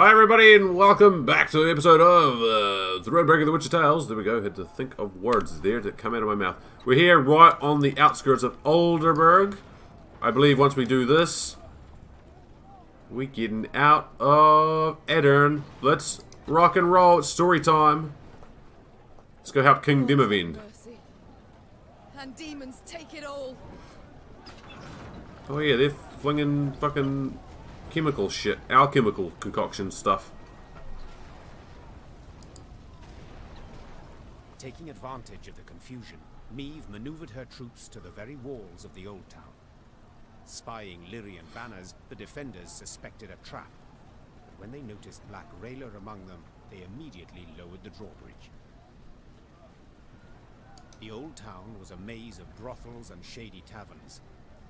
Hi everybody and welcome back to the episode of Thronebreaker, The Witcher Tales. There we go, had to think of words there that come out of my mouth. We're here right on the outskirts of Olderburg. I believe once we do this, we're getting out of Edirne. Let's rock and roll, it's story time. Let's go help King Dimmervind. And demons take it all. Oh yeah, they're flinging fucking chemical shit, alchemical concoction stuff. Taking advantage of the confusion, Meve maneuvered her troops to the very walls of the old town. Spying Lyrian banners, the defenders suspected a trap. But when they noticed Black Railer among them, they immediately lowered the drawbridge. The old town was a maze of brothels and shady taverns.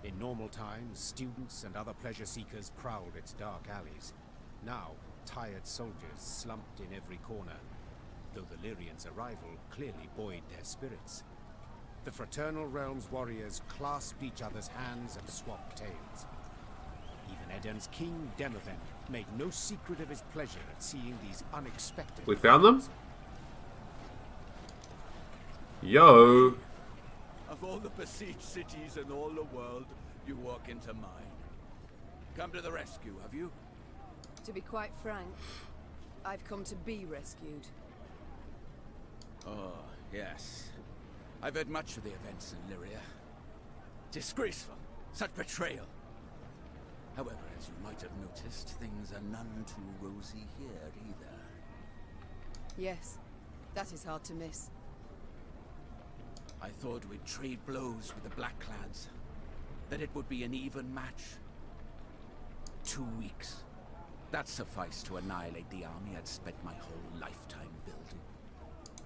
In normal times, students and other pleasure seekers prowled its dark alleys. Now, tired soldiers slumped in every corner, though the Lyrians' arrival clearly buoyed their spirits. The Fraternal Realm's warriors clasped each other's hands and swapped tales. Even Edirne's king, Demavend, made no secret of his pleasure at seeing these unexpected... We found them? Yo! Of all the besieged cities in all the world, you walk into mine. Come to the rescue, have you? To be quite frank, I've come to be rescued. Oh, yes. I've heard much of the events in Lyria. Disgraceful. Such betrayal. However, as you might have noticed, things are none too rosy here either. Yes, that is hard to miss. I thought we'd trade blows with the Blackclads. That it would be an even match. 2 weeks. That sufficed to annihilate the army I'd spent my whole lifetime building.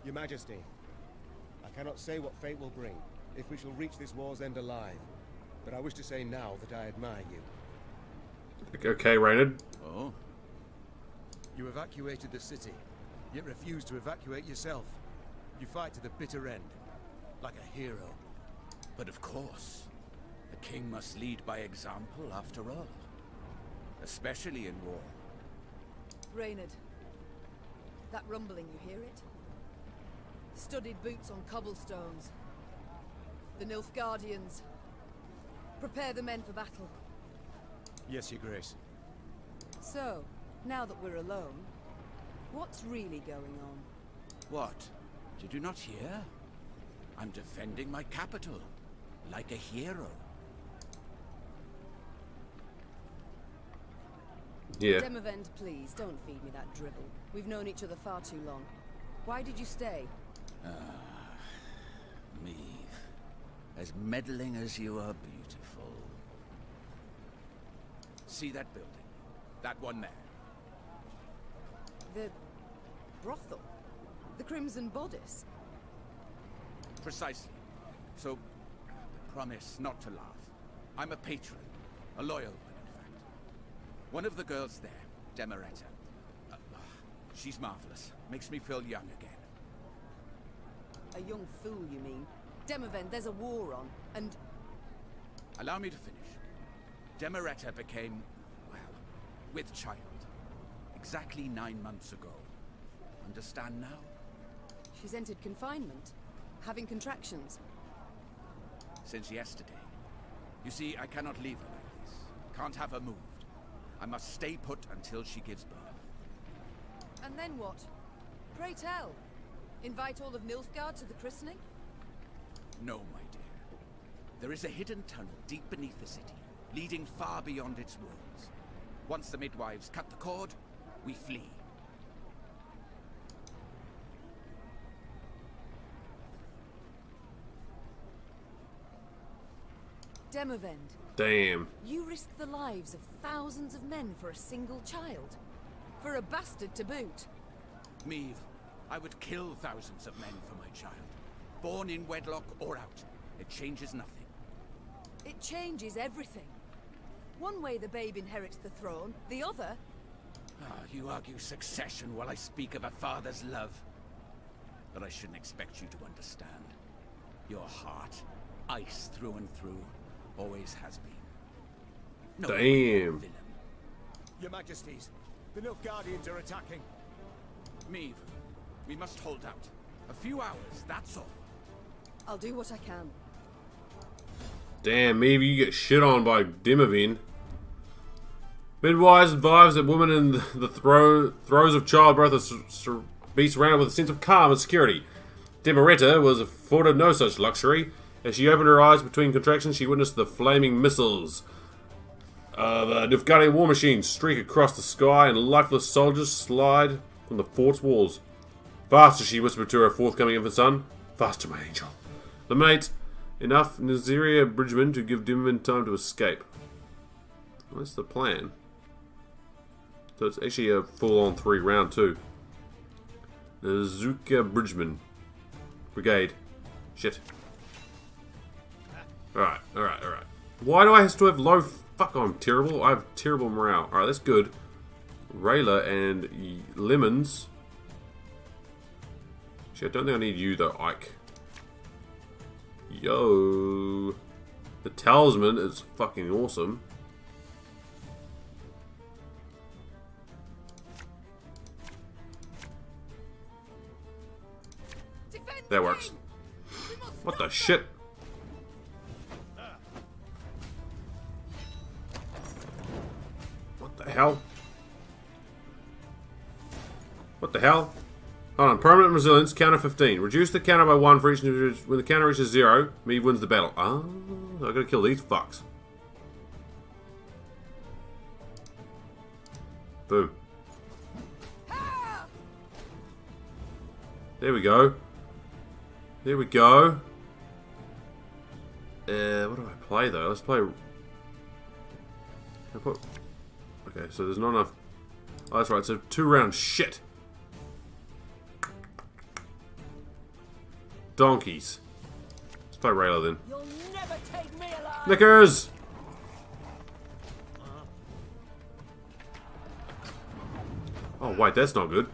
Your Majesty, I cannot say what fate will bring, if we shall reach this war's end alive. But I wish to say now that I admire you. Okay, Reynard. Oh? You evacuated the city, yet refused to evacuate yourself. You fight to the bitter end. Like a hero. But of course, a king must lead by example after all. Especially in war. Reynard, that rumbling, you hear it? Studded boots on cobblestones. The Nilfgaardians. Prepare the men for battle. Yes, Your Grace. So, now that we're alone, what's really going on? What? Did you not hear? I'm defending my capital, like a hero. Yeah. Demavend, please, don't feed me that drivel. We've known each other far too long. Why did you stay? Meve. As meddling as you are beautiful. See that building? That one there. The brothel? The Crimson Bodice? Precisely. So, promise not to laugh. I'm a patron. A loyal one, in fact. One of the girls there, Demeretta. She's marvelous. Makes me feel young again. A young fool, you mean? Demavend, there's a war on, and... Allow me to finish. Demeretta became, well, with child. Exactly 9 months ago. Understand now? She's entered confinement. Having contractions. Since yesterday. You see, I cannot leave her like this. Can't have her moved. I must stay put until she gives birth. And then what? Pray tell. Invite all of Nilfgaard to the christening? No, my dear. There is a hidden tunnel deep beneath the city, leading far beyond its walls. Once the midwives cut the cord, we flee. Demavend. Damn. You risk the lives of thousands of men for a single child. For a bastard to boot. Meve, I would kill thousands of men for my child. Born in wedlock or out. It changes nothing. It changes everything. One way the babe inherits the throne, the other... You argue succession while I speak of a father's love. But I shouldn't expect you to understand. Your heart, ice through and through, always has been. No Damn. villain. Your Majesties, The Nilfgaardians are attacking. Meve, we must hold out. A few hours, that's all. I'll do what I can. Damn, maybe you get shit on by Dimavin. Midwives advise that women in the throes of childbirth be surrounded with a sense of calm and security. Demeretta was afforded no such luxury. As she opened her eyes between contractions, she witnessed the flaming missiles of a Nilfgaardian war machine streak across the sky and lifeless soldiers slide from the fort's walls. Faster, she whispered to her forthcoming infant son. Faster, my angel. Eliminate enough Naziria bridgemen to give Dimavin time to escape. What's the plan? So it's actually a full-on 3-round too. The Zuka Bridgeman Brigade. Shit. Alright. Why do I still have low... Fuck, I'm terrible. I have terrible morale. Alright, that's good. Rayla and Lemons. Shit, I don't think I need you though, Ike. Yo. The Talisman is fucking awesome. That works. What the shit? What the hell? What the hell? Hold on. Permanent resilience, counter 15. Reduce the counter by 1 for each. When the counter reaches 0, Meve wins the battle. Ah, I gotta kill these fucks. Boom. There we go. There we go. What do I play though? Let's play. Okay, so there's not enough. Oh, that's right. So 2-round shit. Donkeys. Let's play Rayla then. You'll never take me alive. Knickers! Oh wait, that's not good.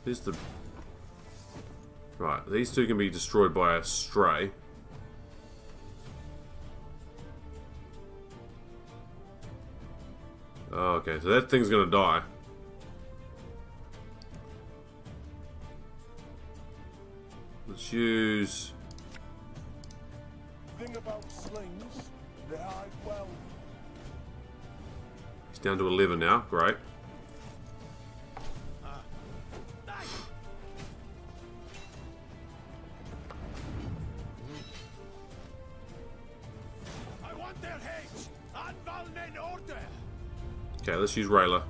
Here's the... Right, these two can be destroyed by a stray. Oh, okay, so that thing's gonna die. Let's use... Thing about slings, they hide well. He's down to 11 now, great. I want their heads. Anvalnen order. Okay, let's use Rayla.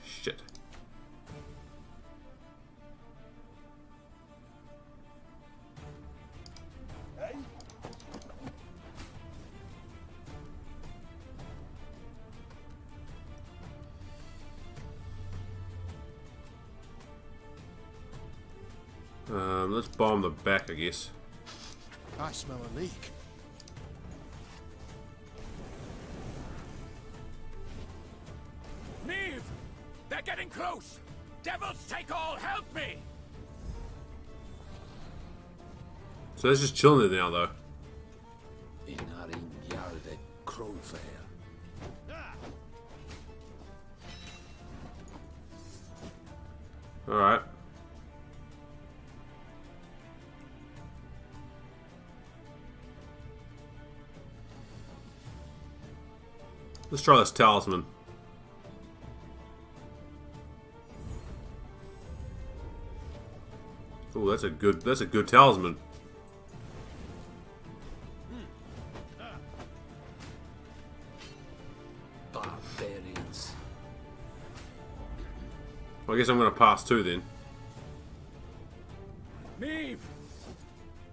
Shit. Hey? Let's bomb the back, I guess. I smell a leak. Meve! They're getting close! Devils take all, help me! So let's just chilling there now, though. Inarin Yarde Crowfair. Alright. Let's try this talisman. Oh, that's a good talisman. Barbarians. Well, I guess I'm gonna pass too then. Meve!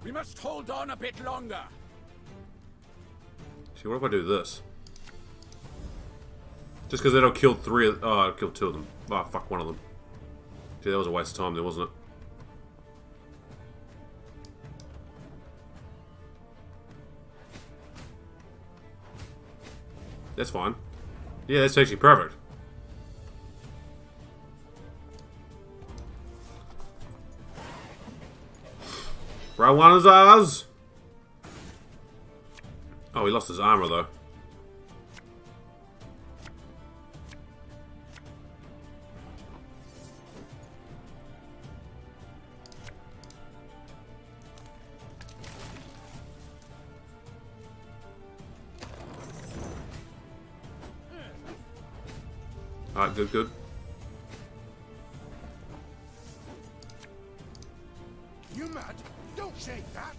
We must hold on a bit longer. See, what if I do this? Just because that'll kill 3 of... Oh, I'll kill 2 of them. Oh, fuck, 1 of them. Gee, that was a waste of time there, wasn't it? That's fine. Yeah, that's actually perfect. Round one is ours. Oh, he lost his armor though. Alright, good, good. You mad? Don't shake that!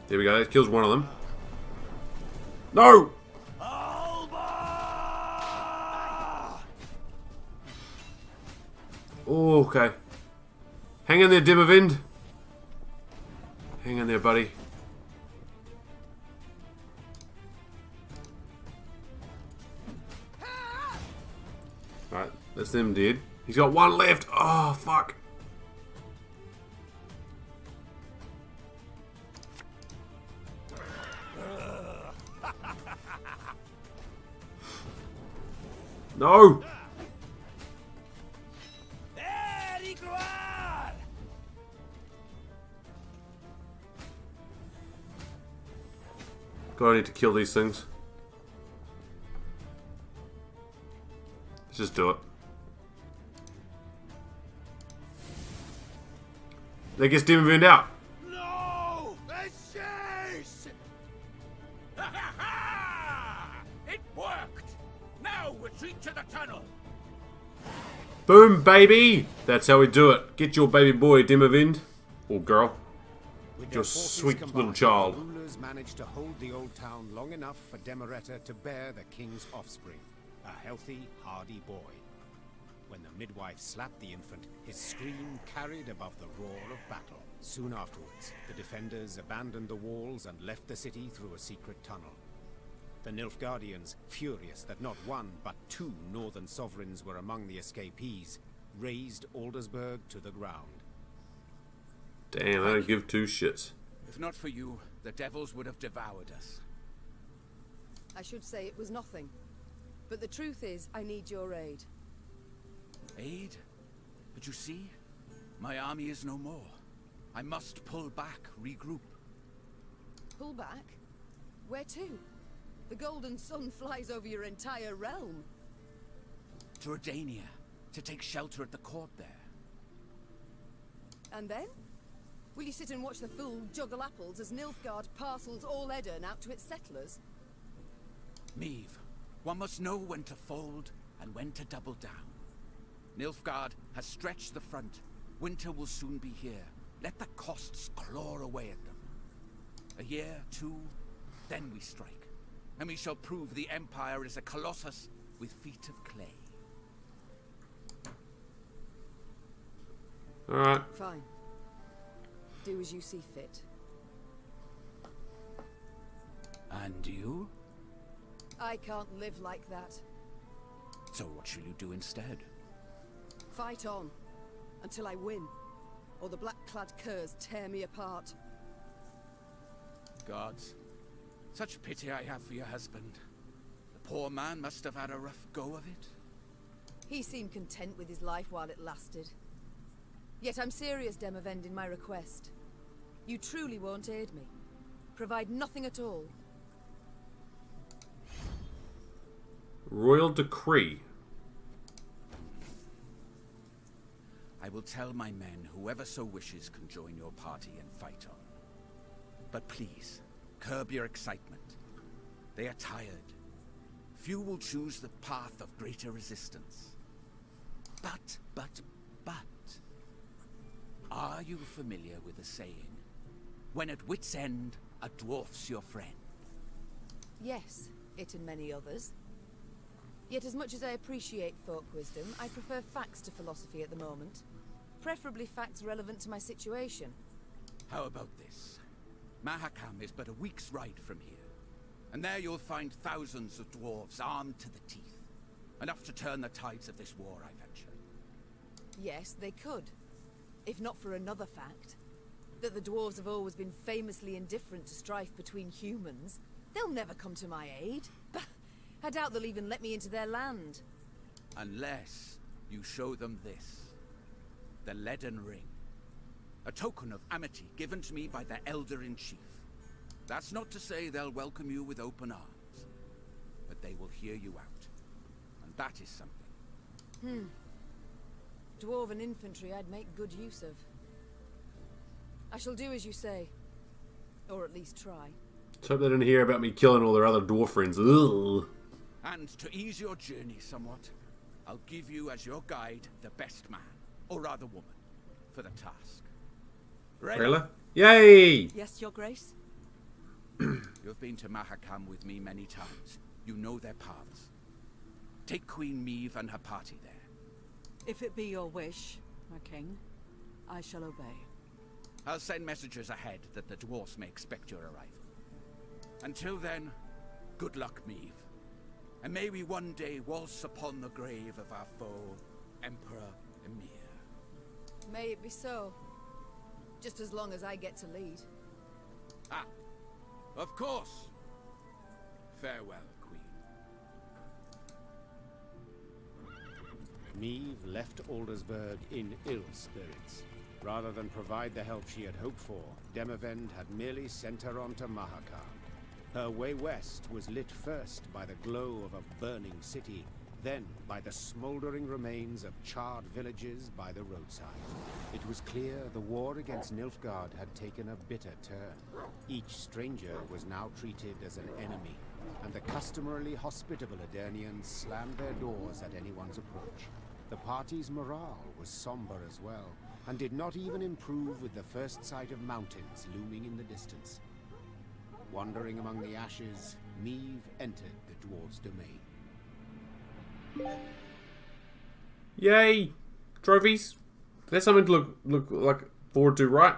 There we go, that kills one of them. No! Oh, okay. Hang in there, Dimmervind. Hang in there, buddy. Alright, that's them dead. He's got one left. Oh, fuck. No! God, I need to kill these things. Let's just do it. That gets Dimmervind out. No! Chase! It worked! Now retreat to the tunnel! Boom, baby! That's how we do it. Get your baby boy, Dimmervind. Or girl. With Your their forces sweet combined, little child. the rulers managed to hold the old town long enough for Demereta to bear the king's offspring, a healthy, hardy boy. When the midwife slapped the infant, his scream carried above the roar of battle. Soon afterwards, the defenders abandoned the walls and left the city through a secret tunnel. The Nilfgaardians, furious that not one but two northern sovereigns were among the escapees, razed Aldersburg to the ground. Damn, I don't give two shits. If not for you, the devils would have devoured us. I should say it was nothing. But the truth is, I need your aid. Aid? But you see, my army is no more. I must pull back, regroup. Pull back? Where to? The golden sun flies over your entire realm. To Redania, to take shelter at the court there. And then? Will you sit and watch the fool juggle apples as Nilfgaard parcels all Edirn out to its settlers? Meve, one must know when to fold and when to double down. Nilfgaard has stretched the front. Winter will soon be here. Let the costs claw away at them. A year, two, then we strike. And we shall prove the Empire is a colossus with feet of clay. Alright. Fine. Do as you see fit. And you? I can't live like that. So what shall you do instead? Fight on. Until I win. Or the black-clad curs tear me apart. Gods, such pity I have for your husband. The poor man must have had a rough go of it. He seemed content with his life while it lasted. Yet I'm serious, Demavend, in my request. You truly won't aid me. Provide nothing at all. Royal decree. I will tell my men whoever so wishes can join your party and fight on. But please, curb your excitement. They are tired. Few will choose the path of greater resistance. But, are you familiar with the saying, when at wit's end, a dwarf's your friend? Yes, it and many others. Yet as much as I appreciate folk wisdom, I prefer facts to philosophy at the moment. Preferably facts relevant to my situation. How about this? Mahakam is but a week's ride from here. And there you'll find thousands of dwarves armed to the teeth. Enough to turn the tides of this war, I venture. Yes, they could. If not for another fact. That the dwarves have always been famously indifferent to strife between humans. They'll never come to my aid. Bah, I doubt they'll even let me into their land. Unless you show them this. the leaden ring. A token of amity given to me by the Elder-in-Chief. That's not to say they'll welcome you with open arms, but they will hear you out. And that is something. Dwarven infantry I'd make good use of. I shall do as you say. Or at least try. Let's hope they didn't hear about me killing all their other dwarf friends. Ugh. And to ease your journey somewhat, I'll give you as your guide the best man, or rather woman, for the task. Really? Yay! Yes, Your Grace? You've been to Mahakam with me many times. You know their paths. Take Queen Meve and her party there. If it be your wish, my king, I shall obey. I'll send messengers ahead that the dwarfs may expect your arrival. Until then, good luck, Meve. And may we one day waltz upon the grave of our foe, Emperor Emir. May it be so. Just as long as I get to lead. Ah, of course. Farewell, Queen. Meve left Aldersburg in ill spirits. Rather than provide the help she had hoped for, Demavend had merely sent her on to Mahakam. Her way west was lit first by the glow of a burning city, then by the smoldering remains of charred villages by the roadside. It was clear the war against Nilfgaard had taken a bitter turn. Each stranger was now treated as an enemy, and the customarily hospitable Adernians slammed their doors at anyone's approach. The party's morale was somber as well, and did not even improve with the first sight of mountains looming in the distance. Wandering among the ashes, Meve entered the dwarves' domain. Yay! Trophies. There's something to look like forward to, right?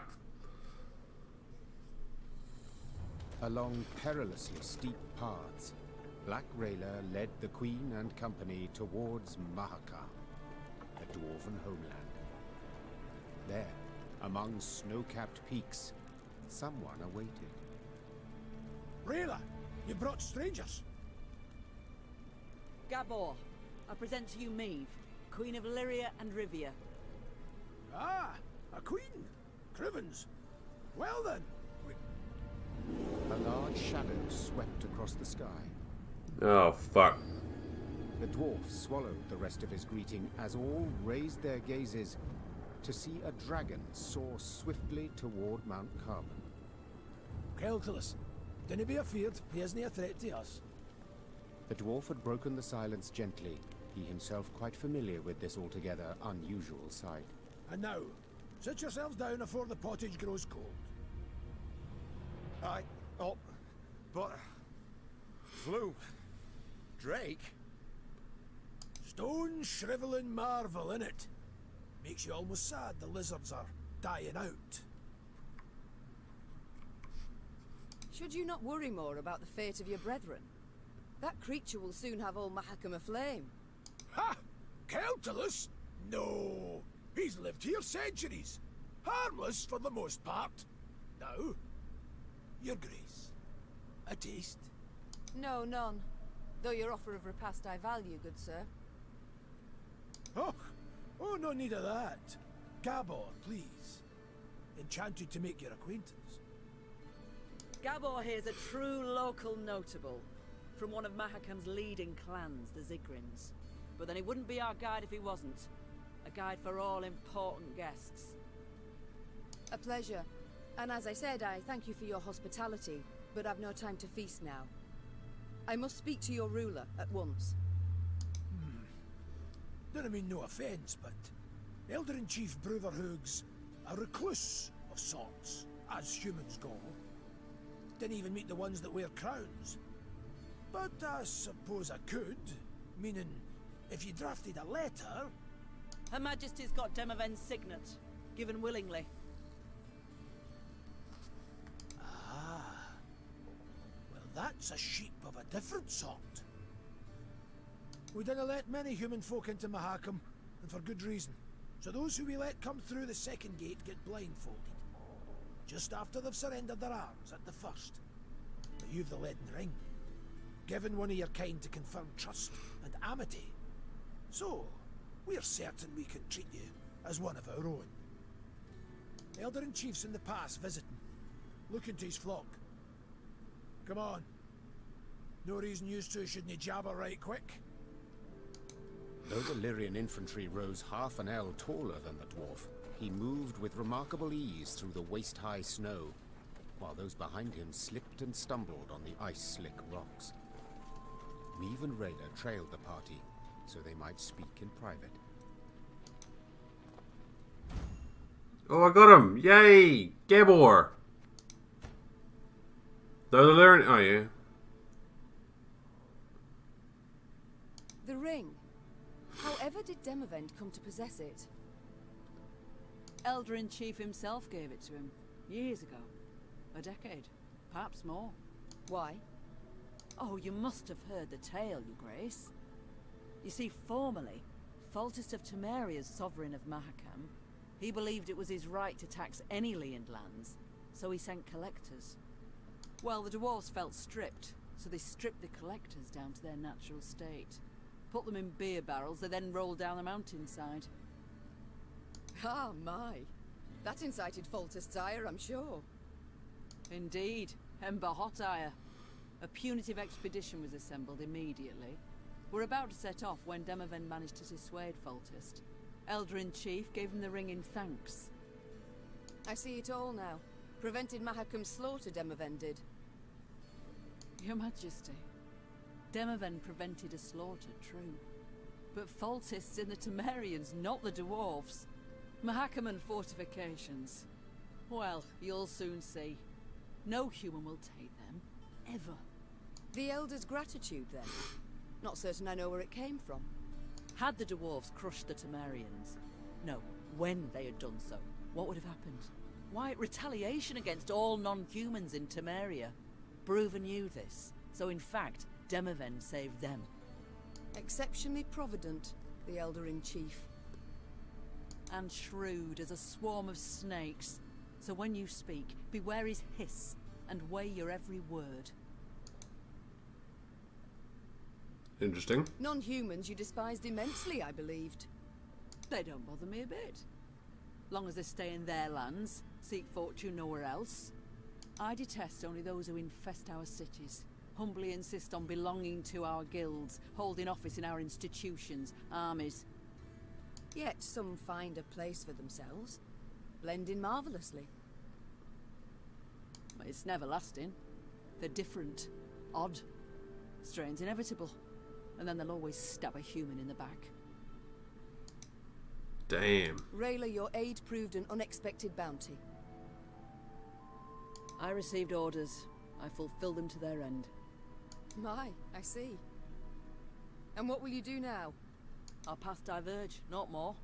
Along perilously steep paths, Black Rayla led the Queen and company towards Mahakam, the dwarven homeland. There, among snow-capped peaks, someone awaited. Rayla, you brought strangers. Gabor, I present to you Meve, Queen of Lyria and Rivia. Ah, a queen. Crivens. Well then. A large shadow swept across the sky. Oh, fuck. The dwarf swallowed the rest of his greeting as all raised their gazes to see a dragon soar swiftly toward Mount Carmen. Keltalus, dinna be afeard, he isn't a threat to us. The dwarf had broken the silence gently, he himself quite familiar with this altogether unusual sight. And now, sit yourselves down afore the pottage grows cold. Aye. Oh, but... Flew. Drake? Stone shriveling marvel, innit? Makes you almost sad the lizards are dying out. Should you not worry more about the fate of your brethren? That creature will soon have all Mahakam aflame. Ha! Keltalus? No! He's lived here centuries. Harmless for the most part. Now, your grace, a taste? No, none. Though your offer of repast I value, good sir. Oh, no need of that. Gabor, please. Enchanted to make your acquaintance. Gabor here's a true local notable, from one of Mahakam's leading clans, the Zigrins. But then he wouldn't be our guide if he wasn't. A guide for all important guests. A pleasure. And as I said, I thank you for your hospitality, but I've no time to feast now. I must speak to your ruler at once. Don't mean no offence, but Elder-in-Chief Bruverhoog's a recluse of sorts, as humans go. Didn't even meet the ones that wear crowns. But I suppose I could, meaning if you drafted a letter... Her Majesty's got Demavend's signet, given willingly. Ah. Well, that's a sheep of a different sort. We didn't let many human folk into Mahakam, and for good reason. So those who we let come through the second gate get blindfolded. Just after they've surrendered their arms at the first. But you've the leaden ring. Given one of your kind to confirm trust and amity. So, we're certain we can treat you as one of our own. Elder chiefs in the pass visiting, looking to his flock. Come on. No reason you two shouldn't jabber right quick. Though the Lyrian infantry rose half an ell taller than the dwarf, he moved with remarkable ease through the waist-high snow, while those behind him slipped and stumbled on the ice-slick rocks. Meve and Rayla trailed the party, so they might speak in private. Oh, I got him! Yay! Gabor! Though the Lyrian... Oh, yeah. The ring. However did Demavend come to possess it? Elder-in-Chief himself gave it to him, years ago. A decade, perhaps more. Why? Oh, you must have heard the tale, your grace. You see, formerly, Foltest of Temeria's sovereign of Mahakam, he believed it was his right to tax any Leand lands, so he sent collectors. Well, the dwarves felt stripped, so they stripped the collectors down to their natural state. Put them in beer barrels, they then rolled down the mountainside. Ah, my. That incited Foltest's ire, I'm sure. Indeed, Ember hot ire. A punitive expedition was assembled immediately. We're about to set off when Demavend managed to dissuade Foltest. Elder-in-Chief gave him the ring in thanks. I see it all now. Prevented Mahakam's slaughter, Demavend did. Your Majesty, Demavend prevented a slaughter, true. But Foltest's in the Temerians, not the dwarves. Mahakam and fortifications. Well, you'll soon see. No human will take them, ever. The Elder's gratitude, then? Not certain I know where it came from. Had the dwarves crushed the Temerians? No, when they had done so, what would have happened? Why, retaliation against all non-humans in Temeria. Bruven knew this, so in fact, Demavend saved them. Exceptionally provident, the Elder-in-Chief. And shrewd as a swarm of snakes. So when you speak, beware his hiss, and weigh your every word. Interesting. Non-humans you despised immensely, I believed. They don't bother me a bit. Long as they stay in their lands, seek fortune nowhere else. I detest only those who infest our cities, humbly insist on belonging to our guilds, holding office in our institutions, armies. Yet some find a place for themselves, blend in marvellously. It's never lasting. They're different, odd. Strain's inevitable. And then they'll always stab a human in the back. Damn. Rayla, your aid proved an unexpected bounty. I received orders. I fulfilled them to their end. My, I see. And what will you do now? Our paths diverge, not more.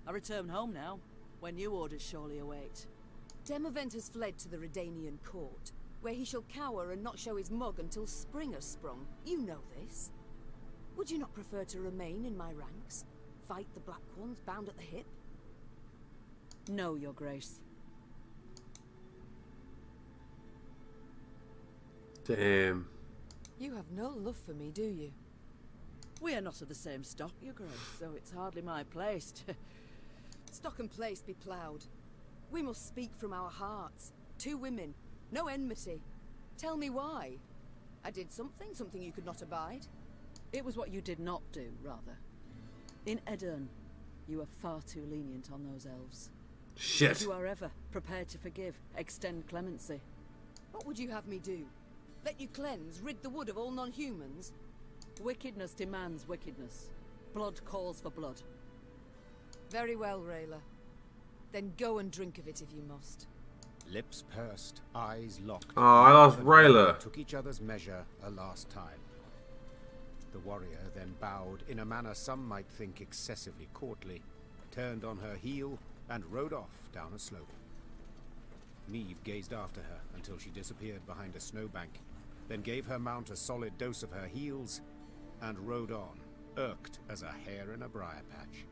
I return home now, where new orders surely await. Demavend has fled to the Redanian court, where he shall cower and not show his mug until spring has sprung. You know this. Would you not prefer to remain in my ranks? Fight the Black Ones bound at the hip? No, your grace. Damn. You have no love for me, do you? We are not of the same stock, your grace, so it's hardly my place to... Stock and place be ploughed. We must speak from our hearts. Two women, no enmity. Tell me why. I did something you could not abide. It was what you did not do, rather. In Edirn, you were far too lenient on those elves. Shit. If you are ever prepared to forgive, extend clemency. What would you have me do? Let you cleanse, rid the wood of all non-humans? Wickedness demands wickedness. Blood calls for blood. Very well, Rayla. Then go and drink of it if you must. Lips pursed, eyes locked. Oh, I lost Rayla. Took each other's measure a last time. The warrior then bowed in a manner some might think excessively courtly, turned on her heel, and rode off down a slope. Meve gazed after her until she disappeared behind a snowbank, then gave her mount a solid dose of her heels, and rode on, irked as a hare in a briar patch.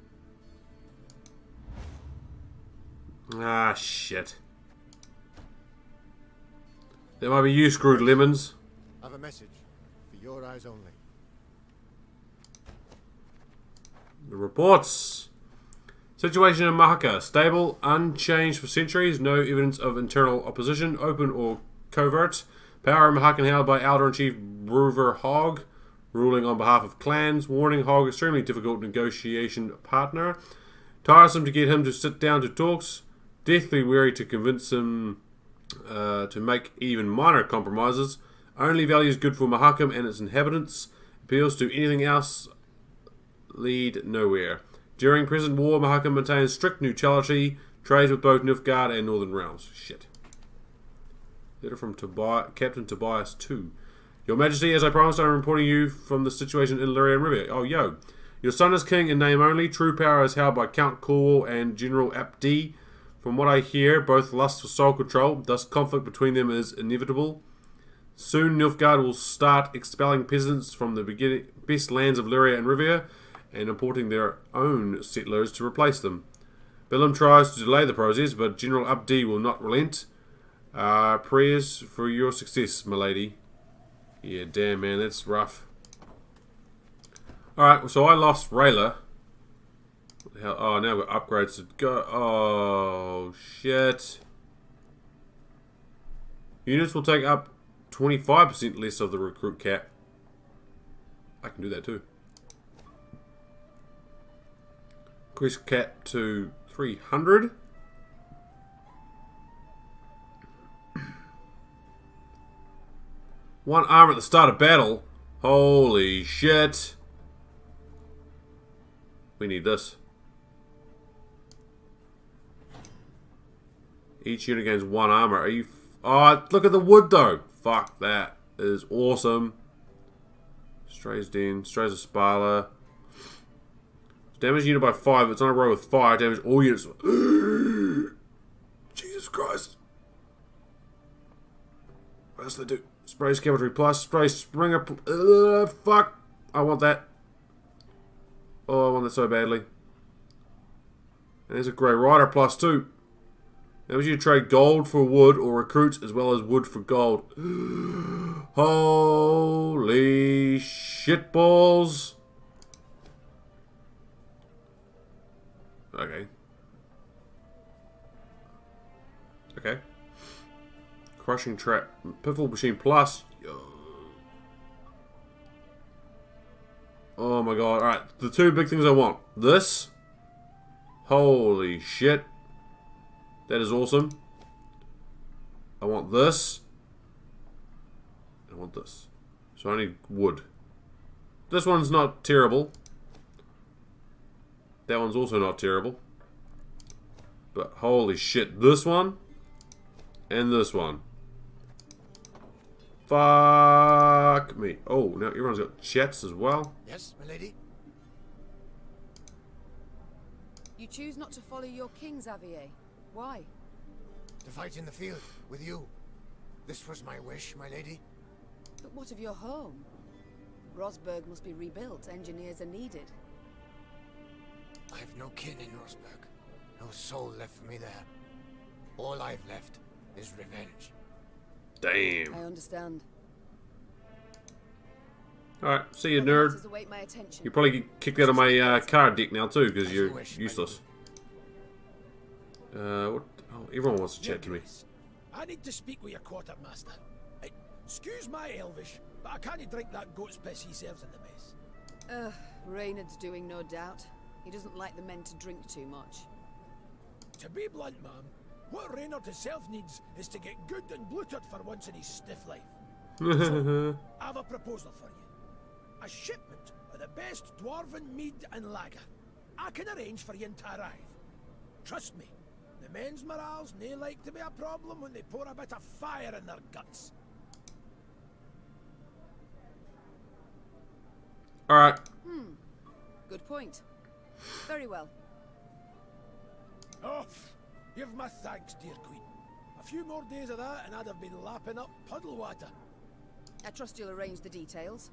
Ah, shit. That might be you screwed, Lemons. I have a message for your eyes only. The reports. Situation in Mahaka. Stable, unchanged for centuries. No evidence of internal opposition, open or covert. Power in Mahakan held by Elder-in-Chief Bruver Hogg, ruling on behalf of clans. Warning, Hogg extremely difficult negotiation partner. Tiresome to get him to sit down to talks. Deathly weary to convince him to make even minor compromises. Only values good for Mahakam and its inhabitants. Appeals to anything else lead nowhere. During present war, Mahakam maintains strict neutrality. Trades with both Nilfgaard and Northern Realms. Shit. Letter from Captain Tobias II. Your Majesty, as I promised, I am reporting you from the situation in Lyria and Rivia. Oh, yo. Your son is king in name only. True power is held by Count Corwall and General Abdi. From what I hear, both lust for soul control, thus conflict between them is inevitable. Soon Nilfgaard will start expelling peasants from the best lands of Lyria and Rivia and importing their own settlers to replace them. Billum tries to delay the process, but General Abdi will not relent. Prayers for your success, milady. Yeah, damn, man, that's rough. Alright, so I lost Rayla. What the hell? Oh, now we've got upgrades to go. Oh, shit. Units will take up 25% less of the recruit cap. I can do that too. Increase cap to 300. One armor at the start of battle. Holy shit. We need this. Each unit gains one armor. Are you... Oh, look at the wood though. Fuck, that is awesome. Strays Den. Strays of Spala. Damage unit by 5. It's on a row with 5. Damage all units. Jesus Christ. What else do they do? Sprays Cavalry Plus. Sprays Springer. Fuck. I want that. Oh, I want that so badly. And there's a Grey Rider Plus 2. That was you trade gold for wood or recruits as well as wood for gold. Holy shitballs. Okay. Okay. Crushing Trap. Piffle Machine Plus. Oh my god. Alright, the two big things I want. This. Holy shit. That is awesome. I want this. I want this. So I need wood. This one's not terrible. That one's also not terrible. But holy shit, this one and this one. Fuck me. Oh, now everyone's got chats as well. Yes, my lady. You choose not to follow your king, Xavier. Why? To fight in the field with you. This was my wish, my lady. But what of your home? Rosberg must be rebuilt. Engineers are needed. I have no kin in Rosberg. No soul left for me there. All I've left is revenge. Damn. I understand. Alright, see you, nerd. You probably get kicked out of my card deck now too, because you're useless. What? Oh, everyone wants to chat to me. I need to speak with your quartermaster. Excuse my Elvish, but I can't drink that goat's piss he serves in the mess. Reynard's doing, no doubt. He doesn't like the men to drink too much. To be blunt, ma'am, what Reynard himself needs is to get good and bloated for once in his stiff life. So, I have a proposal for you. A shipment of the best dwarven mead and lager. I can arrange for you to arrive. Trust me, the men's morale's nae like to be a problem when they pour a bit of fire in their guts. Alright. Good point. Very well. Oh, you've my thanks, dear Queen. A few more days of that and I'd have been lapping up puddle water. I trust you'll arrange the details.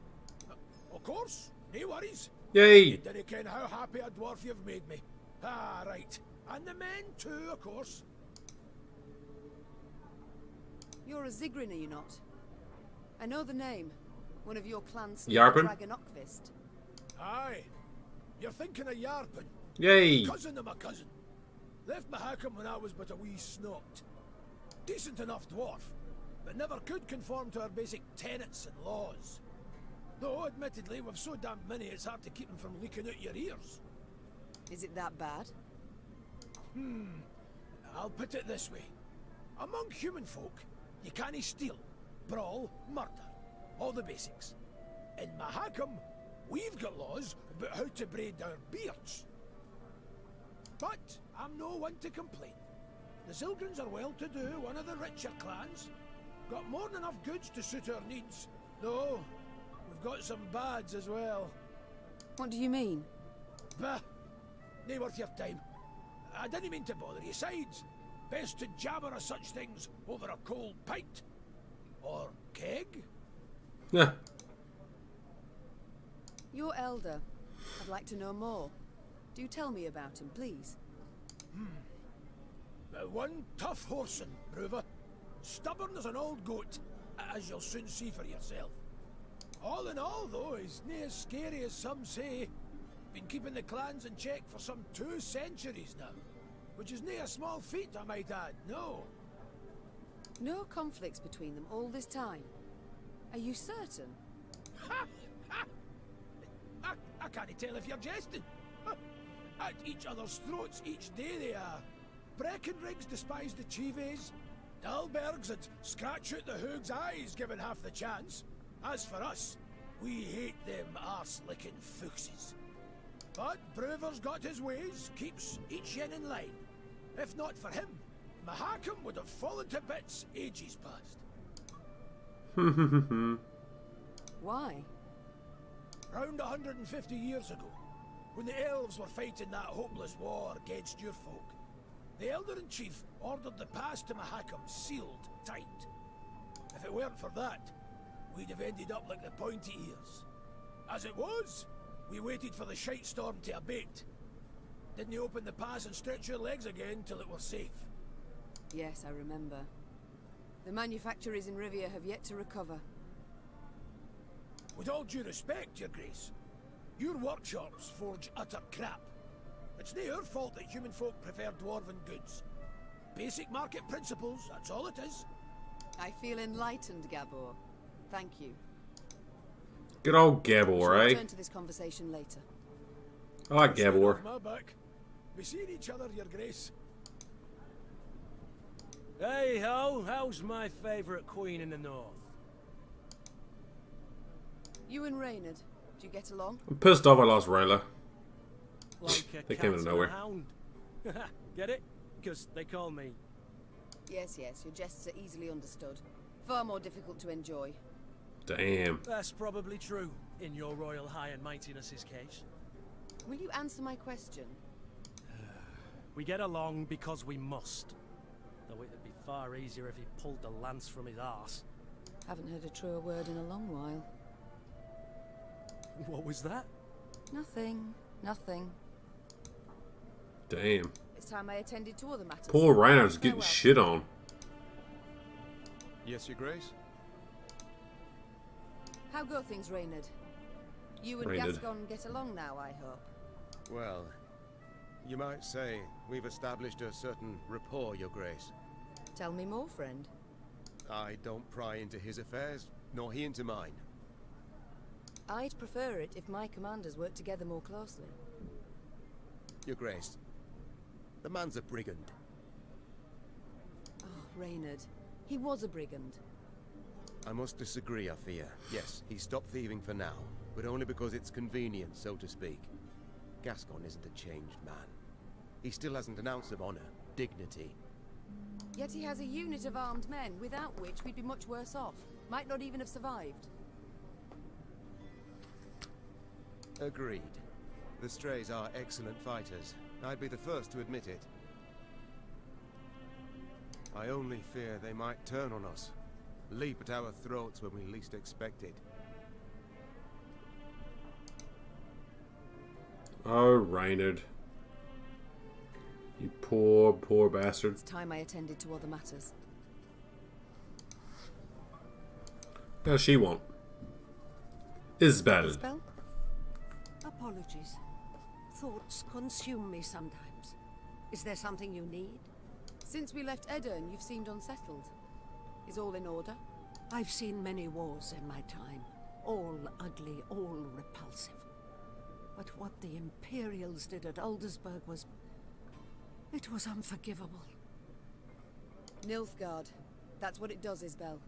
Of course, no worries. Yay! You didn't ken how happy a dwarf you've made me. Ah, right. And the men too, of course. You're a Zigrin, are you not? I know the name. One of your clan's Yarpen? Dragon Ockvist. Aye. You're thinking of Yarpen. Yay! Cousin of my cousin. Left Mahakam when I was but a wee snot. Decent enough dwarf, but never could conform to our basic tenets and laws. Though, admittedly, we've so damn many it's hard to keep them from leaking out your ears. Is it that bad? I'll put it this way. Among human folk, you can't steal, brawl, murder. All the basics. In Mahakam, we've got laws about how to braid our beards. But I'm no one to complain. The Zilgrins are well-to-do, one of the richer clans. Got more than enough goods to suit our needs. Though, we've got some bads as well. What do you mean? Bah! Nae worth your time. I didn't mean to bother you. Sides, best to jabber of such things over a cold pint. Or keg? Yeah. Your elder. I'd like to know more. Do tell me about him, please. One tough horseman, Brewer. Stubborn as an old goat, as you'll soon see for yourself. All in all, though, he's nae as scary as some say. Been keeping the clans in check for some 2 centuries now. Which is nae a small feat, I might add, no. No conflicts between them all this time. Are you certain? Ha! Ha! I can't tell if you're jesting. At each other's throats each day they are. Breckenrigs despise the Chives. Dalbergs would scratch out the Hoog's eyes given half the chance. As for us, we hate them arse-licking foxes. But Brewer's got his ways, keeps each yen in line. If not for him, Mahakam would have fallen to bits ages past. Why? Round 150 years ago, when the elves were fighting that hopeless war against your folk, the Elder-in-Chief ordered the pass to Mahakam sealed tight. If it weren't for that, we'd have ended up like the pointy ears. As it was, we waited for the shite storm to abate. Didn't open the pass and stretch your legs again till it was safe. Yes, I remember. The manufacturers in Rivia have yet to recover. With all due respect, Your Grace, your workshops forge utter crap. It's nae our fault that human folk prefer dwarven goods. Basic market principles, that's all it is. I feel enlightened, Gabor. Thank you. Good old We'll Gabor, eh? return to this conversation later. I like Gabor. My back. We seen each other, Your Grace. Hey ho, how's my favourite queen in the north? You and Reynard, do you get along? I'm pissed off I lost Rayla. Like a They cat came out of and nowhere. a hound. Get it? Because they call me. Yes, yes, your jests are easily understood. Far more difficult to enjoy. Damn. That's probably true, in your royal high and mightiness's case. Will you answer my question? We get along because we must. Though it'd be far easier if he pulled the lance from his arse. Haven't heard a truer word in a long while. What was that? Nothing. Nothing. Damn. It's time I attended to other matters. Poor Reinhard's getting Farewell. shit on. Yes, Your Grace? How go things, Reynard? You and Reynard. Gascon get along now, I hope. Well, you might say we've established a certain rapport, Your Grace. Tell me more, friend. I don't pry into his affairs, nor he into mine. I'd prefer it if my commanders worked together more closely. Your Grace, the man's a brigand. Oh, Reynard. He was a brigand. I must disagree, I fear. Yes, he stopped thieving for now, but only because it's convenient, so to speak. Gascon isn't a changed man. He still hasn't an ounce of honor, dignity. Yet he has a unit of armed men, without which we'd be much worse off. Might not even have survived. Agreed. The Strays are excellent fighters. I'd be the first to admit it. I only fear they might turn on us. Leap at our throats when we least expect it. Oh, Reynard. You poor, poor bastard. It's time I attended to other matters. What does she want? Isbel. Spell? Apologies. thoughts consume me sometimes. Is there something you need? Since we left Edirn, you've seemed unsettled. Is all in order? I've seen many wars in my time. All ugly, all repulsive. But what the Imperials did at Aldersburg was... it was unforgivable. Nilfgaard. That's what it does, Isbel.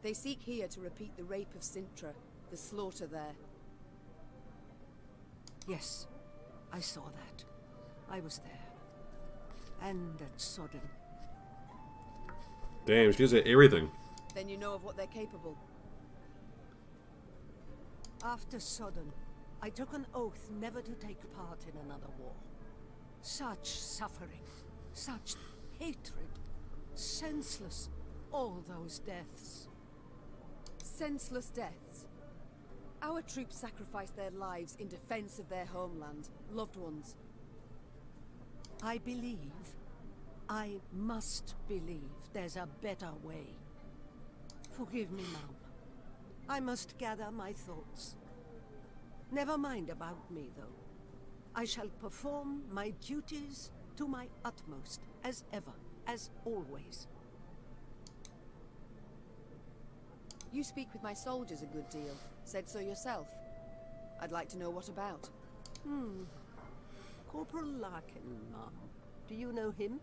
They seek here to repeat the rape of Sintra, the slaughter there. Yes, I saw that. I was there. And at Sodden. Damn, she gives it everything. Then you know of what they're capable. After Sodden, I took an oath never to take part in another war. Such suffering, such hatred, senseless, all those deaths. Senseless deaths. Our troops sacrificed their lives in defense of their homeland, loved ones. I I must believe there's a better way. Forgive me, Mom. I must gather my thoughts. Never mind about me, though. I shall perform my duties to my utmost, as ever, as always. You speak with my soldiers a good deal. Said so yourself. I'd like to know what about. Corporal Larkin, Mom. Do you know him?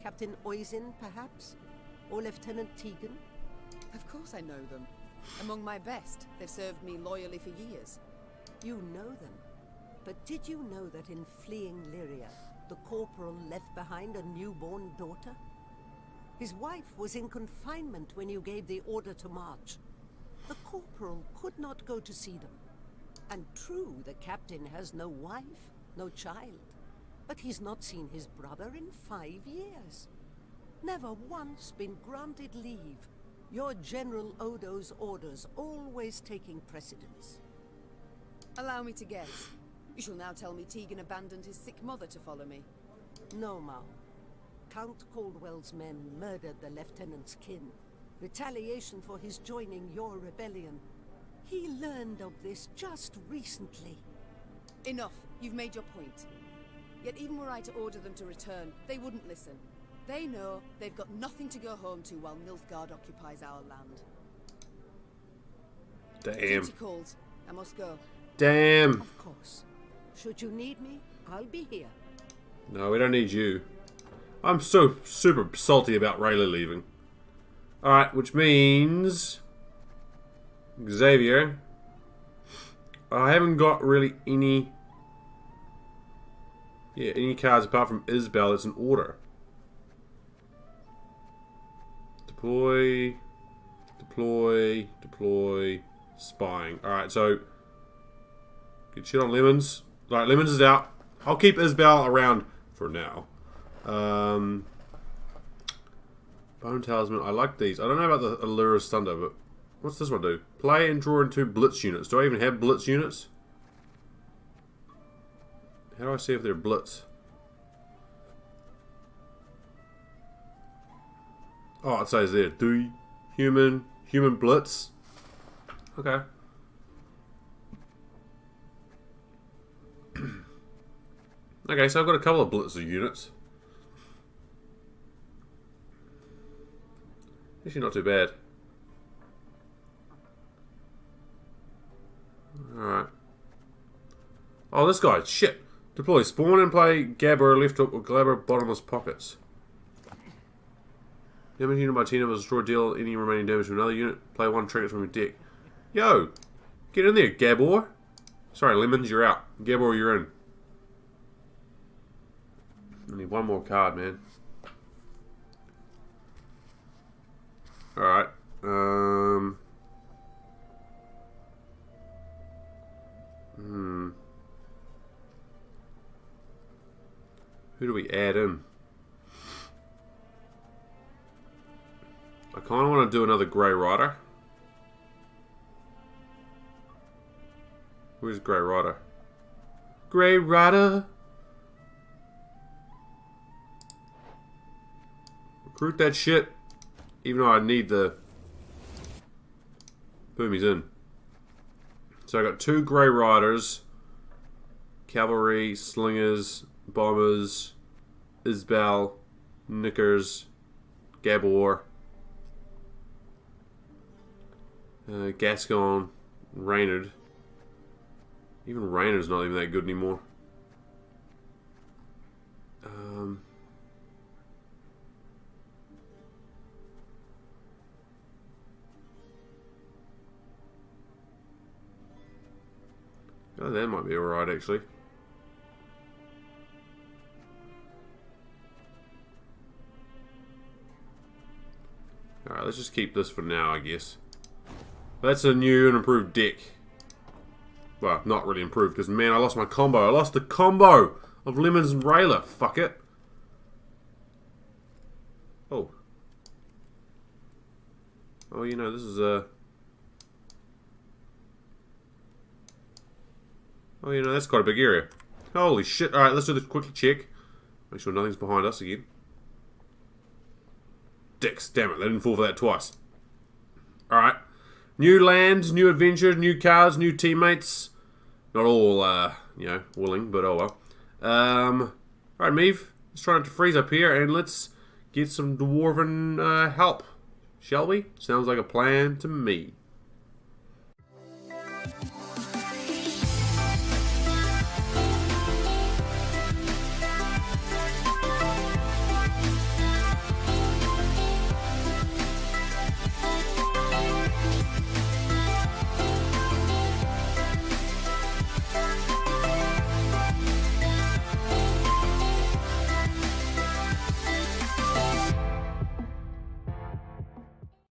Captain Oisin, perhaps? Or Lieutenant Tegan? Of course I know them. Among my best. They've served me loyally for years. You know them. But did you know that in fleeing Lyria, the corporal left behind a newborn daughter? His wife was in confinement when you gave the order to march. The corporal could not go to see them. And true, the captain has no wife, no child. But he's not seen his brother in 5 years. Never once been granted leave. Your General Odo's orders always taking precedence. Allow me to guess. You shall now tell me Tegan abandoned his sick mother to follow me. No, Mao. Count Caldwell's men murdered the lieutenant's kin. Retaliation for his joining your rebellion. He learned of this just recently. Enough. You've made your point. Yet even were I to order them to return, they wouldn't listen. They know they've got nothing to go home to while Nilfgaard occupies our land. Damn. Duty calls. I must go. Damn. Of course. Should you need me, I'll be here. No, we don't need you. I'm so super salty about Rayla leaving. Alright, which means... Xavier. I haven't got really any... Yeah, any cards apart from Isbel. It's an order. Deploy. Deploy. Deploy. Spying. Alright, so... Good shit on Lemons. Alright, Lemons is out. I'll keep Isbel around for now. Bone Talisman. I like these. I don't know about the Allura's Thunder, but... What's this one do? Play and draw into Blitz units. Do I even have Blitz units? How do I see if they're Blitz? Oh, it says there. Do human Blitz. Okay. Okay, so I've got a couple of Blitzer units. Actually not too bad. Alright. Oh, this guy. Shit. Deploy. Spawn and play Gabber left hook or Glabber bottomless pockets. Damage unit by Tina will destroy deal any remaining damage to another unit. Play one trinket from your deck. Yo! Get in there, Gabor. Sorry, Lemons, you're out. Gabor, you're in. I need one more card, man. Alright. Who do we add in? I kind of want to do another Grey Rider. Where's Grey Rider? Grey Rider! Recruit that shit. Even though I need the... Boom, he's in. So I got 2 Grey Riders. cavalry, slingers, bombers, Isbal, Knickers, Gabor, Gascon, Reynard. Even Reynard's not even that good anymore. Oh, that might be alright actually. Alright, let's just keep this for now, I guess. That's a new and improved deck. Well, not really improved, because man, I lost my combo. I lost the combo of Lemons and Rayla. Fuck it. Oh. Oh, you know, this is a... Oh, you know, that's quite a big area. Holy shit. Alright, let's do this quickly check. Make sure nothing's behind us again. Dicks, damn it, they didn't fall for that twice. Alright. New lands, new adventures, new cars, new teammates. Not all, you know, willing, but oh well. Alright, Meve. Let's try not to freeze up here and let's get some dwarven help. Shall we? Sounds like a plan to me.